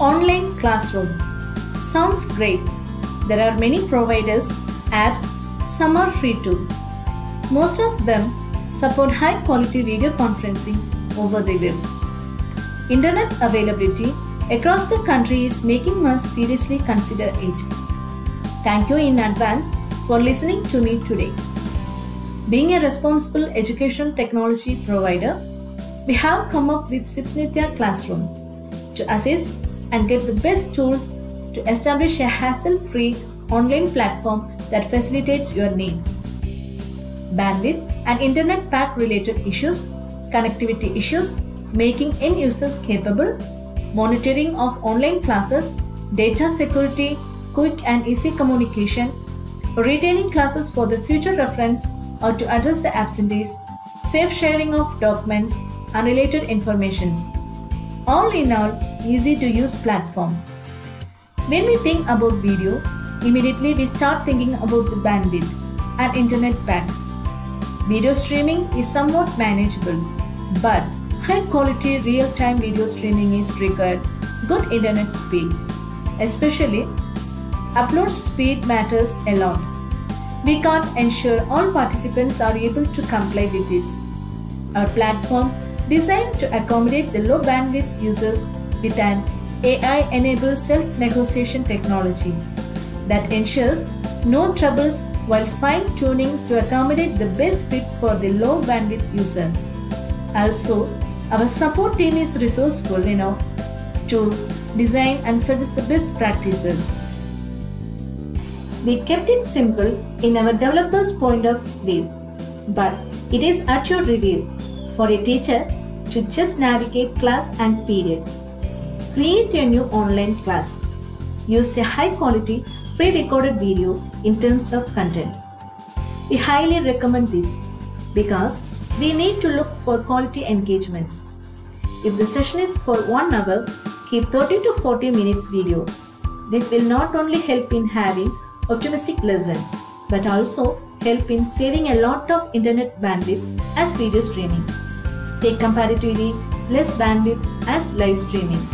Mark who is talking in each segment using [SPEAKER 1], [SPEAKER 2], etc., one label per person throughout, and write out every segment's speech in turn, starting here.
[SPEAKER 1] Online classroom. Sounds great. There are many providers, apps, some are free too. Most of them support high quality video conferencing over the web. Internet availability across the country is making us seriously consider it. Thank you in advance for listening to me today. Being a responsible education technology provider, we have come up with Sipsnitya Classroom to assist and get the best tools to establish a hassle-free online platform that facilitates your need. Bandwidth and internet pack related issues, connectivity issues, making end users capable, monitoring of online classes, data security, quick and easy communication, retaining classes for the future reference or to address the absentees, safe sharing of documents and related informations. All in all, easy to use platform. When we think about video, immediately we start thinking about the bandwidth and internet pack. Video streaming is somewhat manageable, but high quality real-time video streaming is required good internet speed. Especially, upload speed matters a lot. We can't ensure all participants are able to comply with this. Our platform designed to accommodate the low bandwidth users with an AI-enabled self-negotiation technology that ensures no troubles while fine-tuning to accommodate the best fit for the low bandwidth user. Also, our support team is resourceful enough to design and suggest the best practices. We kept it simple in our developer's point of view, but it is at your review for a teacher to just navigate class and period. Create a new online class. Use a high quality pre-recorded video in terms of content. We highly recommend this because we need to look for quality engagements. If the session is for 1 hour, keep 30 to 40 minutes video. This will not only help in having optimistic lesson, but also help in saving a lot of internet bandwidth as video streaming. Take comparatively less bandwidth as live streaming.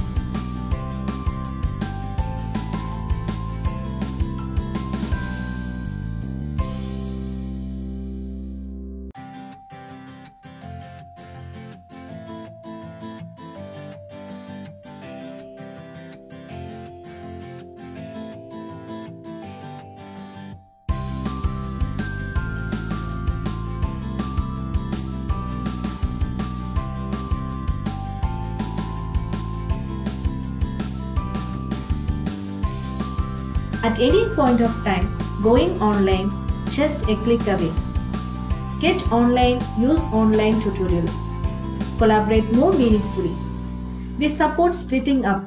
[SPEAKER 1] At any point of time, going online, just a click away. Get online, use online tutorials. Collaborate more meaningfully. We support splitting up,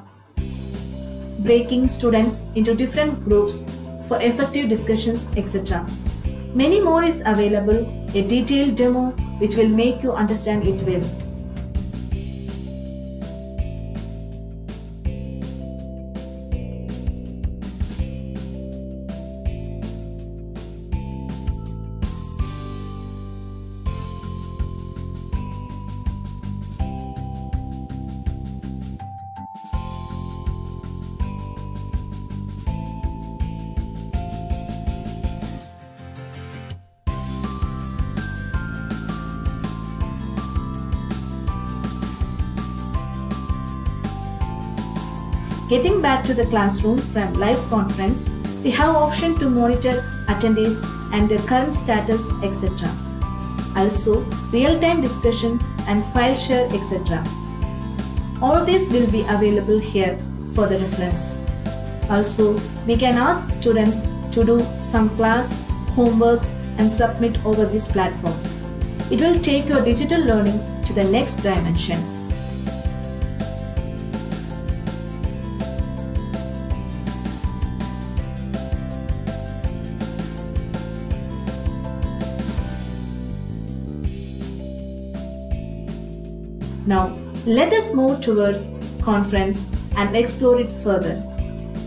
[SPEAKER 1] breaking students into different groups for effective discussions, etc. Many more is available, a detailed demo which will make you understand it well. Getting back to the classroom from live conference, we have option to monitor attendees and their current status, etc. Also, real-time discussion and file share, etc. All this will be available here for the reference. Also, we can ask students to do some class homeworks and submit over this platform. It will take your digital learning to the next dimension. Now, let us move towards conference and explore it further.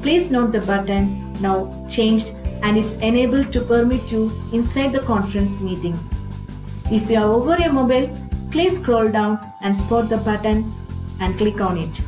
[SPEAKER 1] Please note the button now changed and it's enabled to permit you inside the conference meeting. If you are over your mobile, please scroll down and spot the button and click on it.